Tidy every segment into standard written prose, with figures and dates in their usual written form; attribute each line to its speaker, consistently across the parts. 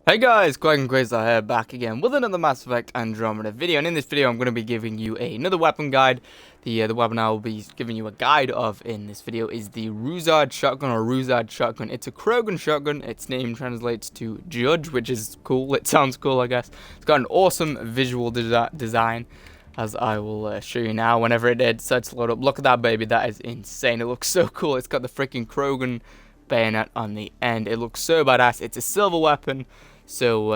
Speaker 1: Hey guys, Quigon Quasar here, back again with another Mass Effect Andromeda video, and in this video I'm going to be giving you another weapon guide. The weapon I will be giving you a guide of in this video is the RUZAD shotgun, or RUZAD shotgun. It's a Quigon shotgun. Its name translates to Judge, which is cool. It sounds cool, I guess. It's got an awesome visual design, as I will show you now whenever it decides to load up. Look at that baby, that is insane. It looks so cool. It's got the freaking Quigon bayonet on the end. It looks so badass. It's a silver weapon. So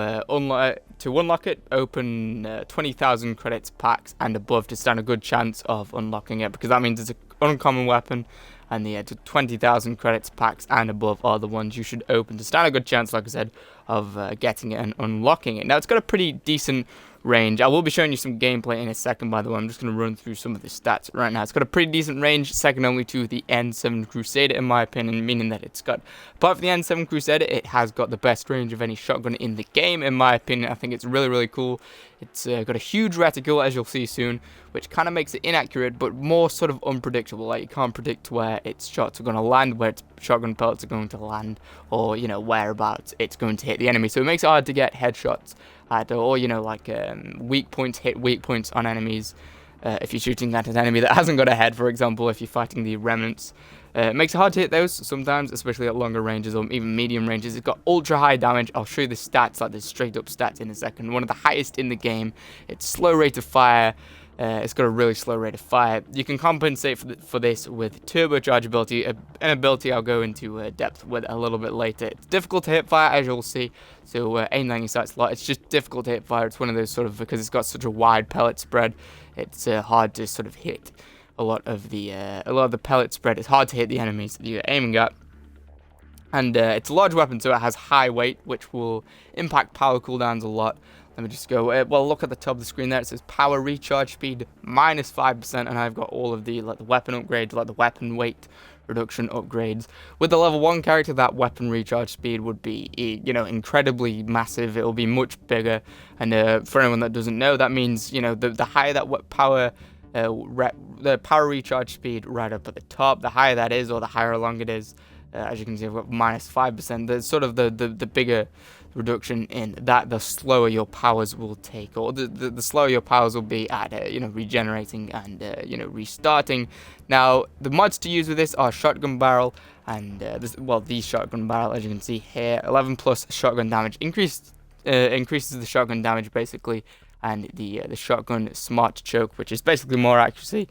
Speaker 1: to unlock it, open 20,000 credits packs and above to stand a good chance of unlocking it, because that means it's an uncommon weapon, and the 20,000 credits packs and above are the ones you should open to stand a good chance, like I said, of getting it and unlocking it. Now, it's got a pretty decent range. I will be showing you some gameplay in a second, by the way. I'm just going to run through some of the stats right now. It's got a pretty decent range, second only to the N7 Crusader, in my opinion, meaning that it's got, apart from the N7 Crusader, it has got the best range of any shotgun in the game, in my opinion. I think it's really, really cool. It's got a huge reticle, as you'll see soon, which kind of makes it inaccurate, but more sort of unpredictable. Like, you can't predict where its shots are going to land, where its shotgun pellets are going to land, or, you know, whereabouts it's going to hit the enemy. So it makes it hard to get headshots at, or, you know, like weak points, hit weak points on enemies. If you're shooting at an enemy that hasn't got a head, for example, if you're fighting the remnants. It makes it hard to hit those sometimes, especially at longer ranges or even medium ranges. It's got ultra high damage. I'll show you the stats, like the straight up stats in a second. One of the highest in the game. It's slow rate of fire. It's got a really slow rate of fire. You can compensate for this with turbocharge ability, an ability I'll go into depth with a little bit later. It's difficult to hit fire, as you'll see, so aim down your sights a lot. It's just difficult to hit fire. It's one of those sort of, because it's got such a wide pellet spread, it's hard to sort of hit a lot of the pellet spread. It's hard to hit the enemies that you're aiming at. And it's a large weapon, so it has high weight, which will impact power cooldowns a lot. Let me just go, well, look at the top of the screen there. It says power recharge speed minus 5%, and I've got all of the, like, the weapon upgrades, like the weapon weight reduction upgrades. With the level 1 character, that weapon recharge speed would be, you know, incredibly massive. It will be much bigger, and for anyone that doesn't know, that means, you know, the higher that power, the power recharge speed right up at the top, the higher that is, or the higher along it is. As you can see, I've got minus 5%. There's sort of the bigger reduction in that, the slower your powers will take, or the slower your powers will be at, you know, regenerating and, you know, restarting. Now, the mods to use with this are shotgun barrel, and the shotgun barrel, as you can see here, 11 plus shotgun damage, increases the shotgun damage basically, and the shotgun smart choke, which is basically more accuracy.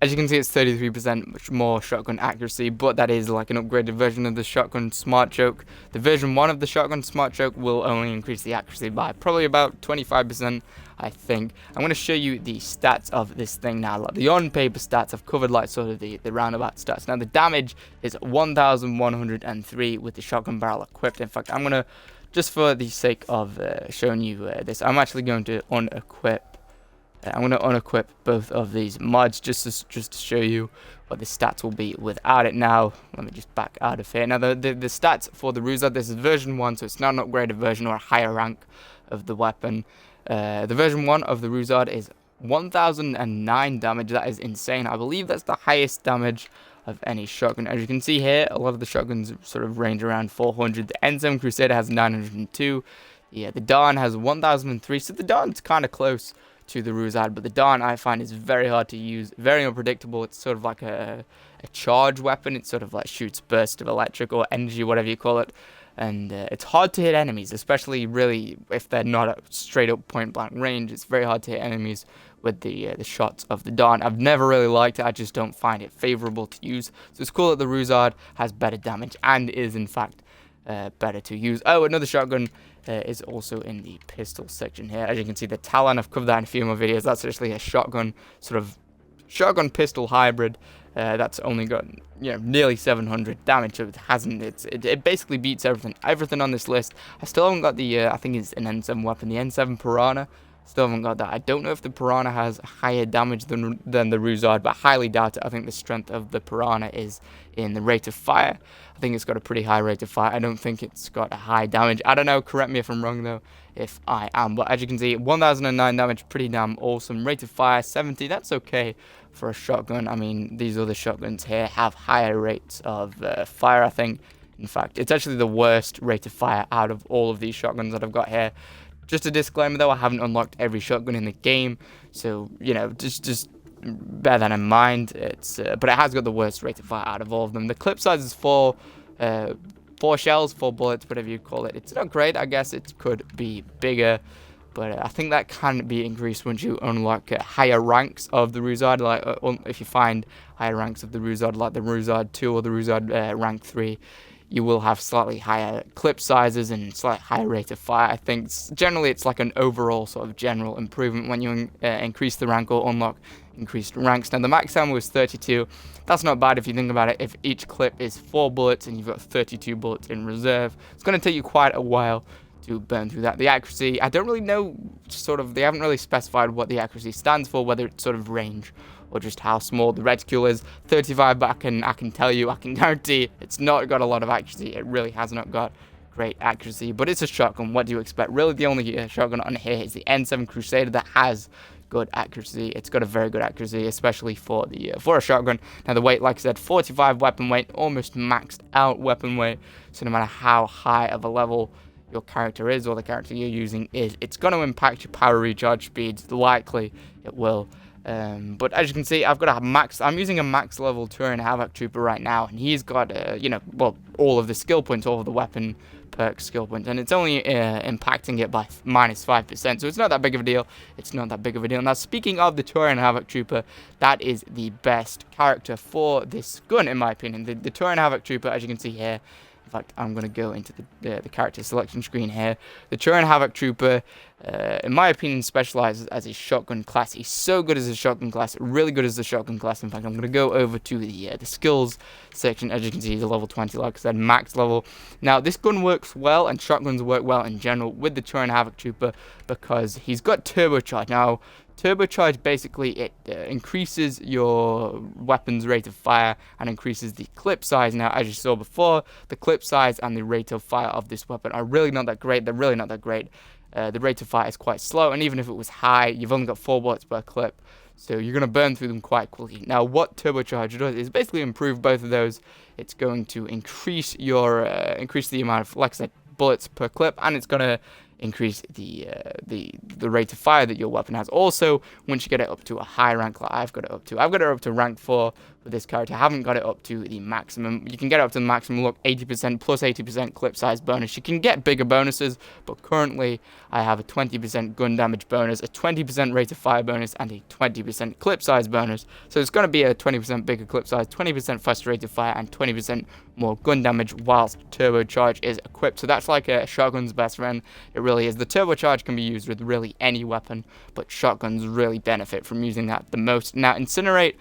Speaker 1: As you can see, it's 33% more shotgun accuracy, but that is like an upgraded version of the shotgun smart choke. The version 1 of the shotgun smart choke will only increase the accuracy by probably about 25%, I think. I'm going to show you the stats of this thing now, like the on-paper stats. I've covered like sort of the roundabout stats. Now, the damage is 1,103 with the shotgun barrel equipped. In fact, I'm going to, just for the sake of showing you this, I'm actually going to unequip. I'm going to unequip both of these mods just to show you what the stats will be without it. Now, let me just back out of here. Now, the stats for the RUZAD, this is version 1, so it's not an upgraded version or a higher rank of the weapon. The version 1 of the RUZAD is 1,009 damage. That is insane. I believe that's the highest damage of any shotgun. As you can see here, a lot of the shotguns sort of range around 400. The N7 Crusader has 902. Yeah, the Dawn has 1,003, so the Dawn's kind of close to the RUZAD, but the Dawn I find is very hard to use, very unpredictable. It's sort of like a charge weapon. It sort of like shoots bursts of electric or energy, whatever you call it, and it's hard to hit enemies, especially really if they're not at straight up point blank range. It's very hard to hit enemies with the shots of the Dawn. I've never really liked it. I just don't find it favorable to use. So it's cool that the RUZAD has better damage and is in fact better to use. Oh, another shotgun is also in the pistol section here. As you can see, the Talon, I've covered that in a few more videos. That's actually a shotgun, sort of shotgun pistol hybrid. That's only got, you know, nearly 700 damage. So it basically beats everything on this list. I still haven't got the I think it's an N7 weapon, the N7 Piranha. Still haven't got that. I don't know if the Piranha has higher damage than the RUZAD, but I highly doubt it. I think the strength of the Piranha is in the rate of fire. I think it's got a pretty high rate of fire. I don't think it's got a high damage. I don't know. Correct me if I'm wrong, though, if I am. But as you can see, 1,009 damage, pretty damn awesome. Rate of fire, 70. That's okay for a shotgun. I mean, these other shotguns here have higher rates of fire, I think. In fact, it's actually the worst rate of fire out of all of these shotguns that I've got here. Just a disclaimer though, I haven't unlocked every shotgun in the game, so, you know, just bear that in mind. It's but it has got the worst rate of fire out of all of them. The clip size is 4 shells, 4 bullets, whatever you call it. It's not great, I guess it could be bigger, but I think that can be increased once you unlock higher ranks of the RUZAD. Like if you find higher ranks of the RUZAD, like the RUZAD 2 or the RUZAD rank 3, you will have slightly higher clip sizes and slightly higher rate of fire. I think generally it's like an overall sort of general improvement when you increase the rank or unlock increased ranks. Now the max ammo is 32. That's not bad if you think about it. If each clip is 4 bullets and you've got 32 bullets in reserve, it's going to take you quite a while to burn through that. The accuracy, I don't really know, they haven't really specified what the accuracy stands for, whether it's sort of range or just how small the reticule is. 35, but I can tell you, I can guarantee it's not got a lot of accuracy. It really has not got great accuracy, but it's a shotgun. What do you expect? Really, the only shotgun on here is the N7 Crusader that has good accuracy. It's got a very good accuracy, especially for the for a shotgun. Now the weight, like I said, 45 weapon weight, almost maxed out weapon weight. So no matter how high of a level your character is or the character you're using is, it's going to impact your power recharge speeds. Likely it will. But as you can see, I'm using a max level Turin Havoc Trooper right now, and he's got, all of the skill points, all of the weapon perk skill points, and it's only impacting it by -5%, so it's not that big of a deal. Now, speaking of the Turin Havoc Trooper, that is the best character for this gun, in my opinion. The Turin Havoc Trooper, as you can see here, in fact, I'm going to go into the character selection screen here. The Turin Havoc Trooper, in my opinion, specializes as a shotgun class. He's so good as a shotgun class, really good as a shotgun class. In fact, I'm going to go over to the skills section. As you can see, he's a level 20, like I said, max level. Now, this gun works well, and shotguns work well in general with the Turin Havoc Trooper because he's got turbocharge. Now, turbocharge, basically, it increases your weapon's rate of fire and increases the clip size. Now, as you saw before, the clip size and the rate of fire of this weapon are really not that great. They're really not that great. The rate of fire is quite slow, and even if it was high, you've only got 4 bullets per clip, so you're going to burn through them quite quickly. Now, what turbocharge does is basically improve both of those. It's going to increase the amount of, like I said, bullets per clip, and it's going to increase the rate of fire that your weapon has. Also, once you get it up to a high rank, like I've got it up to rank 4 with this character. I haven't got it up to the maximum. You can get it up to the maximum. Look, 80% plus 80% clip size bonus. You can get bigger bonuses, but currently I have a 20% gun damage bonus, a 20% rate of fire bonus, and a 20% clip size bonus. So it's going to be a 20% bigger clip size, 20% faster rate of fire, and 20% more gun damage whilst turbocharge is equipped. So that's like a shotgun's best friend. It really is. The turbocharge can be used with really any weapon, but shotguns really benefit from using that the most. Now, incinerate,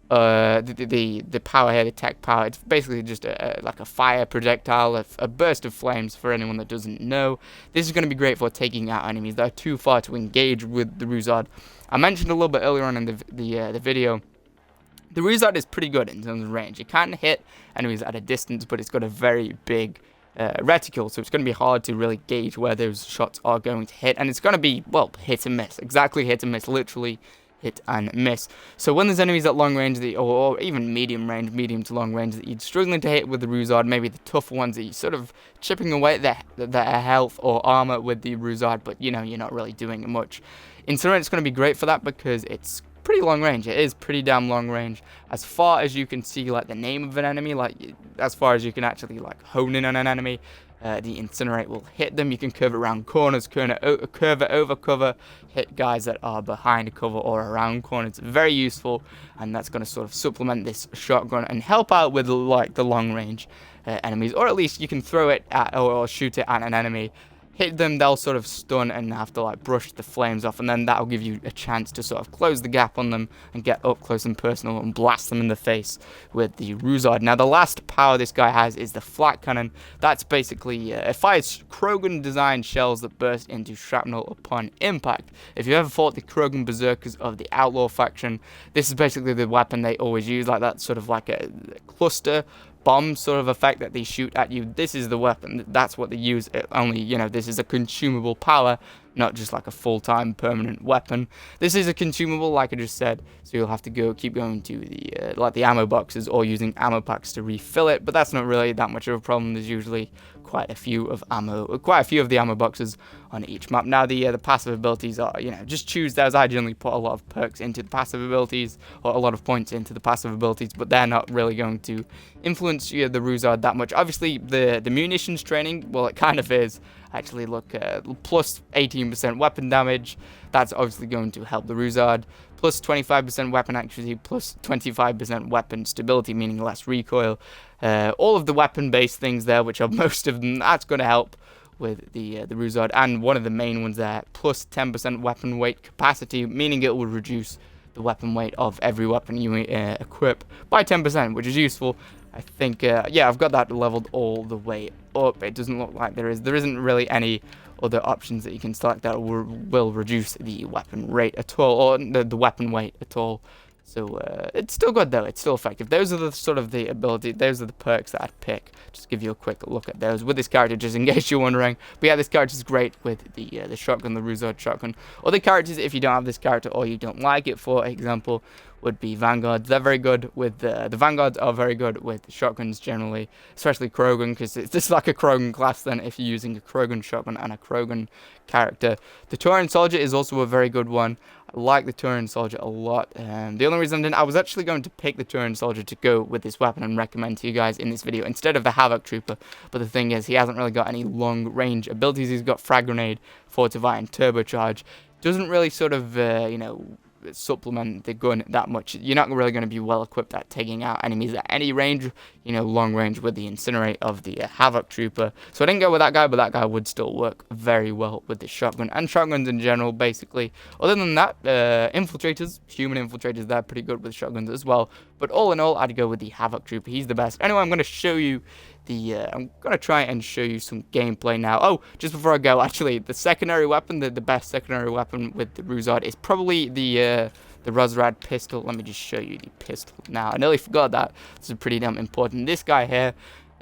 Speaker 1: the power here, the tech power, it's basically just like a fire projectile, a burst of flames for anyone that doesn't know. This is going to be great for taking out enemies that are too far to engage with the RUZAD. I mentioned a little bit earlier on in the video, the RUZAD is pretty good in terms of range. It can hit enemies at a distance, but it's got a very big reticule, so it's going to be hard to really gauge where those shots are going to hit, and it's going to be, well, hit and miss, exactly hit and miss, literally hit and miss. So when there's enemies at long range, or even medium range, medium to long range, that you're struggling to hit with the RUZAD, maybe the tougher ones that you're sort of chipping away at their health or armor with the RUZAD, but you know, you're not really doing much. Incinerate's going to be great for that because it's pretty long range. It is pretty damn long range. As far as you can see, like, the name of an enemy, like, as far as you can actually, like, hone in on an enemy, the incinerate will hit them. You can curve it around corners, curve it over cover, hit guys that are behind cover or around corners. Very useful, and that's going to sort of supplement this shotgun and help out with, like, the long range enemies, or at least you can throw it at or shoot it at an enemy, hit them, they'll sort of stun and have to, like, brush the flames off, and then that'll give you a chance to sort of close the gap on them and get up close and personal and blast them in the face with the RUZAD. Now, the last power this guy has is the flat cannon. That's basically, it fires Krogan designed shells that burst into shrapnel upon impact. If you ever fought the Krogan berserkers of the Outlaw faction, this is basically the weapon they always use, like that sort of like a cluster bomb sort of effect that they shoot at you. This is the weapon. That's what they use. Only, you know, this is a consumable power, not just like a full-time permanent weapon. This is a consumable, like I just said, so you'll have to keep going to the like the ammo boxes or using ammo packs to refill it, but that's not really that much of a problem. There's usually quite a few of the ammo boxes on each map. Now the passive abilities are, just choose those. I generally put a lot of perks into the passive abilities, or a lot of points into the passive abilities, but they're not really going to influence the RUZAD that much. Obviously the munitions training, well, it kind of is. Actually, look, plus 18% weapon damage, that's obviously going to help the RUZAD. Plus 25% weapon accuracy, plus 25% weapon stability, meaning less recoil. All of the weapon-based things there, which are most of them, that's going to help with the RUZAD. And one of the main ones there, plus 10% weapon weight capacity, meaning it will reduce the weapon weight of every weapon you equip by 10%, which is useful. I think, yeah, I've got that leveled all the way up. It doesn't look like there isn't really any other options that you can select that will reduce the weapon rate at all, or the weapon weight at all. So it's still good though, it's still effective. Those are the sort of the ability, those are the perks that I'd pick. Just give you a quick look at those with this character, just in case you're wondering. But yeah, this character is great with the shotgun, the RUZAD shotgun. Other characters, if you don't have this character or you don't like it, for example, would be Vanguards. They're very good with the Vanguards are very good with shotguns generally, especially Quigon, because it's just like a Quigon class then if you're using a Quigon shotgun and a Quigon character. The Tauren Soldier is also a very good one. I like the Tauren Soldier a lot. The only reason I was actually going to pick the Tauren Soldier to go with this weapon and recommend to you guys in this video instead of the Havoc Trooper, but the thing is, he hasn't really got any long range abilities. He's got Frag Grenade, Fortify, and Turbocharge. Doesn't really sort of, supplement the gun that much. You're not really going to be well equipped at taking out enemies at any range, long range with the Incinerate of the Havoc Trooper. So I didn't go with that guy, but that guy would still work very well with the shotgun and shotguns in general, basically. Other than that, infiltrators, human infiltrators, they're pretty good with shotguns as well. But all in all, I'd go with the Havoc Trooper. He's the best. Anyway, I'm going to show you I'm going to try and show you some gameplay now. Oh, just before I go, actually, the secondary weapon, the best secondary weapon with the RUZAD is probably the RUZAD pistol. Let me just show you the pistol now. I nearly forgot that. This is pretty damn important. This guy here,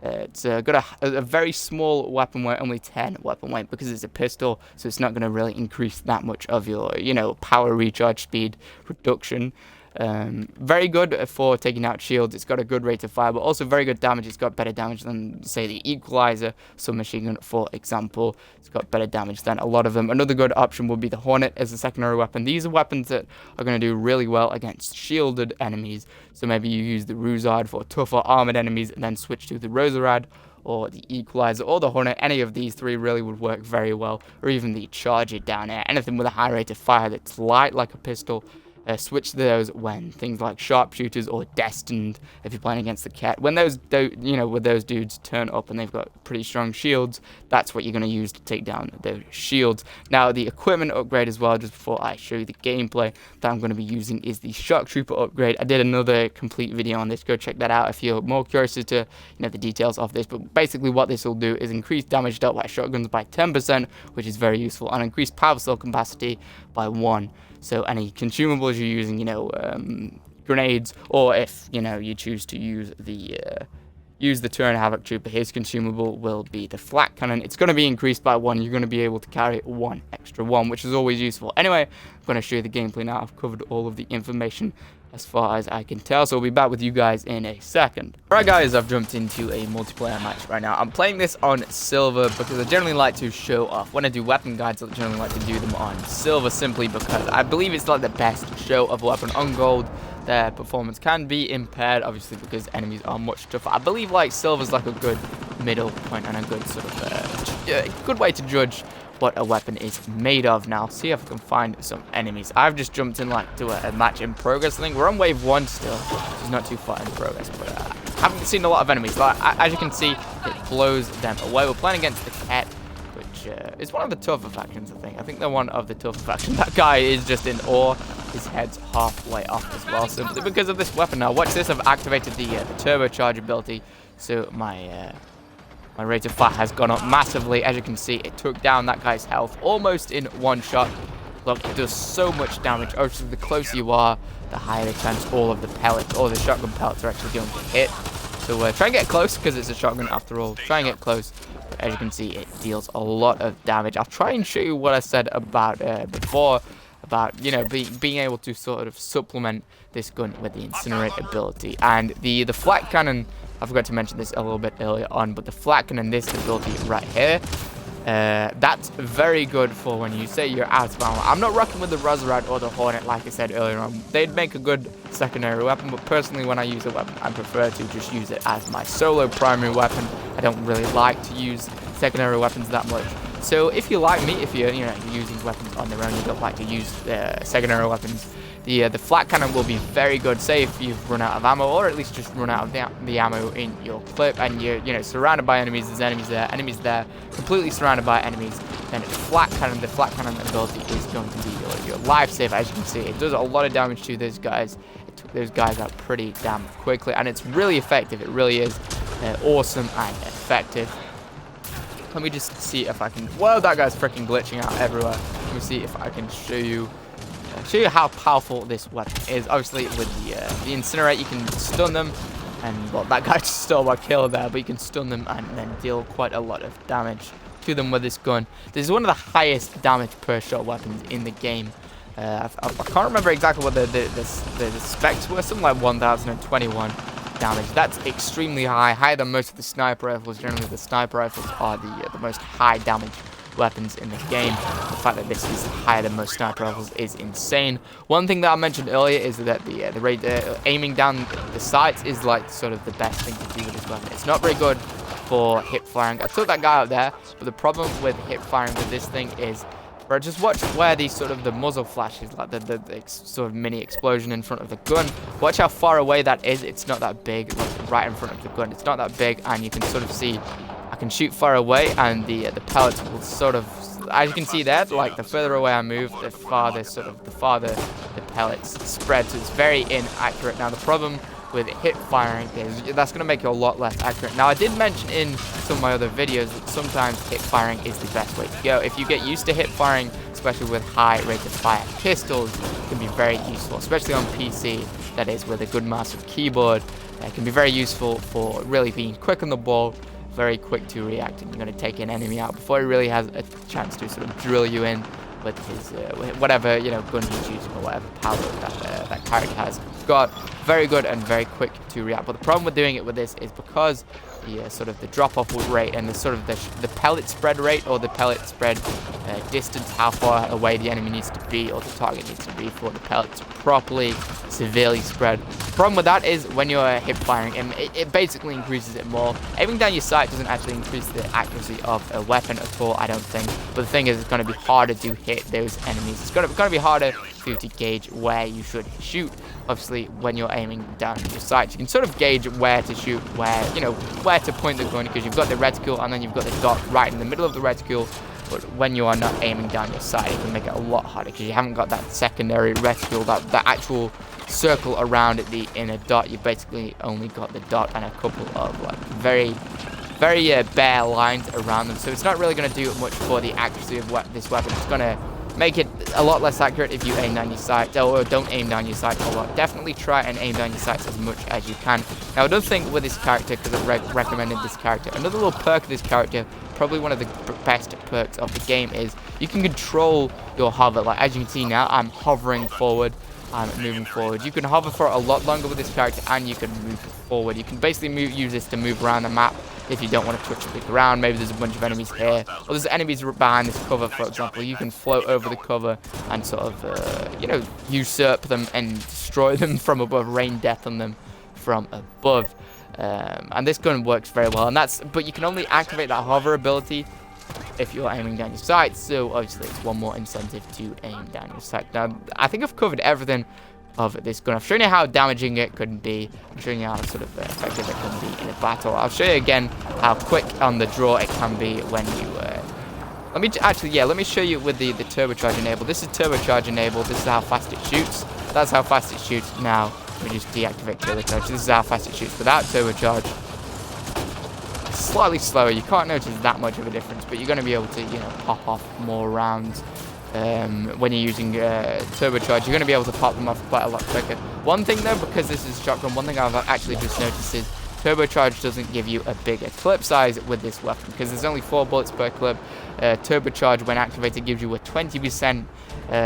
Speaker 1: it's got a very small weapon weight, only 10 weapon weight, because it's a pistol, so it's not going to really increase that much of your, power recharge speed reduction. Very good for taking out shields. It's got a good rate of fire, but also very good damage. It's got better damage than, say, the Equalizer submachine gun, for example. It's got better damage than a lot of them. Another good option would be the Hornet as a secondary weapon. These are weapons that are going to do really well against shielded enemies. So maybe you use the RUZAD for tougher armored enemies and then switch to the RUZAD or the Equalizer or the Hornet. Any of these three really would work very well, or even the Charger down there. Anything with a high rate of fire that's light like a pistol. Switch those when things like Sharpshooters or Destined, if you're playing against the Cat. When those dudes turn up and they've got pretty strong shields, that's what you're going to use to take down those shields. Now, the equipment upgrade as well, just before I show you the gameplay that I'm going to be using, is the Shock Trooper upgrade. I did another complete video on this. Go check that out if you're more curious as to the details of this. But basically what this will do is increase damage dealt by shotguns by 10%, which is very useful, and increase power cell capacity by 1. So any consumables you're using, grenades, or if, you choose to use the Tauren Havoc Trooper, his consumable will be the Flak Cannon. It's going to be increased by 1. You're going to be able to carry 1 extra 1, which is always useful. Anyway, I'm going to show you the gameplay now. I've covered all of the information as far as I can tell, so I'll be back with you guys in a second. Alright guys, I've jumped into a multiplayer match right now. I'm playing this on silver because I generally like to show off. When I do weapon guides, I generally like to do them on silver, simply because I believe it's like the best show of a weapon. On gold, their performance can be impaired, obviously, because enemies are much tougher. I believe like silver's like a good middle point and a good sort of good way to judge what a weapon is made of. Now, see if I can find some enemies. I've just jumped in like to a match in progress. I think we're on wave 1 still, which is not too far in progress, but I haven't seen a lot of enemies. But as you can see, it blows them away. We're playing against the Cat, which is one of the tougher factions, I think. I think they're one of the tougher factions. That guy is just in awe. His head's halfway off as well, simply because of this weapon. Now, watch this. I've activated the turbocharge ability, so my rate of fire has gone up massively. As you can see, it took down that guy's health almost in one shot. Look, it does so much damage. Obviously, the closer you are, the higher the chance all of the pellets or the shotgun pellets are actually going to hit. So try and get close, because it's a shotgun after all. Try and get close. But as you can see, it deals a lot of damage. I'll try and show you what I said about before, about, you know, being able to sort of supplement this gun with the incinerate ability. And the flat cannon, I forgot to mention this a little bit earlier on, but the flat cannon, this ability right here, that's very good for when you say you're out of ammo. I'm not rocking with the RUZAD or the Hornet, like I said earlier on. They'd make a good secondary weapon, but personally, when I use a weapon, I prefer to just use it as my solo primary weapon. I don't really like to use secondary weapons that much. So if you're like me, if you're using weapons on their own, you don't like to use secondary weapons, the flat cannon will be very good. Say if you've run out of ammo, or at least just run out of the ammo in your clip, and you're surrounded by enemies. There's enemies there, completely surrounded by enemies. Then the flat cannon ability is going to be your lifesaver. As you can see, it does a lot of damage to those guys. It took those guys out pretty damn quickly, and it's really effective. It really is awesome and effective. Let me just see if I can. Whoa, that guy's freaking glitching out everywhere. Let me see if I can show you how powerful this weapon is. Obviously, with the incinerate, you can stun them, and well, that guy just stole my kill there. But you can stun them and then deal quite a lot of damage to them with this gun. This is one of the highest damage per shot weapons in the game. I can't remember exactly what the specs were. Something like 1021. damage. That's extremely high, higher than most of the sniper rifles. Generally, the sniper rifles are the most high damage weapons in the game. The fact that this is higher than most sniper rifles is insane. One thing that I mentioned earlier is that the aiming down the sights is like sort of the best thing to do with this weapon. It's not very good for hip firing. I took that guy out there, but the problem with hip firing with this thing is, bro, just watch where the muzzle flashes, like the sort of mini explosion in front of the gun. Watch how far away that is. It's not that big, like right in front of the gun. It's not that big, and you can sort of see I can shoot far away, and the pellets will sort of, as you can see there, like the further away I move, the farther the pellets spread. So it's very inaccurate. Now the problem with hip firing is that's going to make it a lot less accurate. Now I did mention in some of my other videos that sometimes hip firing is the best way to go. If you get used to hip firing, especially with high rate of fire pistols, it can be very useful, especially on PC, that is, with a good mouse and keyboard. It can be very useful for really being quick on the ball, very quick to react, and you're going to take an enemy out before he really has a chance to sort of drill you in with his whatever gun he's using, or whatever power that character has got. Very good and very quick to react. But the problem with doing it with this is because the sort of the drop-off rate and the sort of the pellet spread rate, or the pellet spread distance, how far away the enemy needs to be, or the target needs to be for the pellet to properly severely spread. The problem with that is when you're hip firing, it basically increases it more. Aiming down your sight doesn't actually increase the accuracy of a weapon at all, I don't think. But the thing is, it's going to be harder to hit those enemies. It's going to be harder for you to gauge where you should shoot. Obviously, when you're aiming down your sights, you can sort of gauge where to shoot, where to point the gun, because you've got the reticule and then you've got the dot right in the middle of the reticule. But when you are not aiming down your sight, it can make it a lot harder because you haven't got that secondary reticule, that actual circle around the inner dot. You basically only got the dot and a couple of like very bare lines around them. So it's not really going to do much for the accuracy of this weapon. It's going to make it a lot less accurate if you aim down your sights, or don't aim down your sights a lot. Definitely try and aim down your sights as much as you can. Now, I don't think with this character, because I've recommended this character, another little perk of this character, probably one of the best perks of the game, is you can control your hover. Like, as you can see now, I'm hovering forward, I'm moving forward. You can hover for a lot longer with this character, and you can move forward. You can basically use this to move around the map if you don't want to touch the ground. Maybe there's a bunch of enemies here, or there's enemies behind this cover, for example. You can float over the cover and sort of, usurp them and destroy them from above, rain death on them from above. And this gun works very well, but you can only activate that hover ability if you're aiming down your sights, so obviously it's one more incentive to aim down your sight. Now, I think I've covered everything of this gun. I've shown you how damaging it could be. I'm showing you how sort of effective it can be in a battle. I'll show you again how quick on the draw it can be when you let me show you with the turbocharge enabled. This is turbocharge enabled. This is how fast it shoots. That's how fast it shoots. Now we just deactivate turbocharge. This is how fast it shoots without turbocharge. Slightly slower. You can't notice that much of a difference, but you're going to be able to pop off more rounds. When you're using turbocharge, you're going to be able to pop them off quite a lot quicker. One thing though, because this is a shotgun, one thing I've actually just noticed is turbocharge doesn't give you a bigger clip size with this weapon because there's only 4 bullets per clip. Turbocharge, when activated, gives you a 20%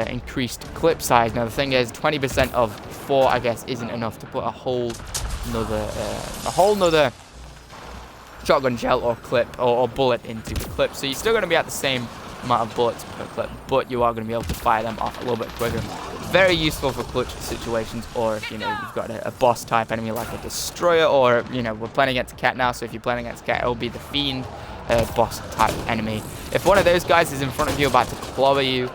Speaker 1: increased clip size. Now the thing is, 20% of 4, I guess, isn't enough to put a whole nother shotgun shell or clip or bullet into the clip. So you're still going to be at the same amount of bullets per clip, but you are going to be able to fire them off a little bit quicker. Very useful for clutch situations, or if you've got a boss type enemy like a destroyer, or we're playing against a cat now, so if you're playing against a cat, it'll be the fiend boss type enemy. If one of those guys is in front of you about to clobber you,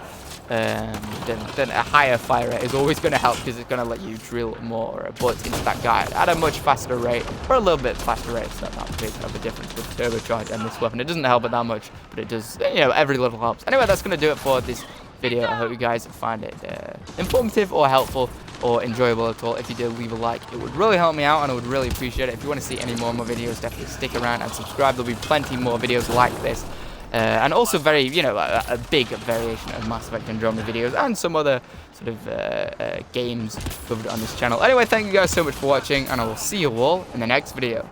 Speaker 1: then a higher fire rate is always going to help, because it's going to let you drill more bullets into that guy at a much faster rate, or a little bit faster rate. It's not that big of a difference with turbocharge and this weapon. It doesn't help it that much, but it does, every little helps. Anyway, that's going to do it for this video. I hope you guys find it informative or helpful or enjoyable at all. If you did, leave a like. It would really help me out, and I would really appreciate it. If you want to see any more of my videos, definitely stick around and subscribe. There'll be plenty more videos like this. And also very, a big variation of Mass Effect Andromeda videos and some other sort of games covered on this channel. Anyway, thank you guys so much for watching, and I will see you all in the next video.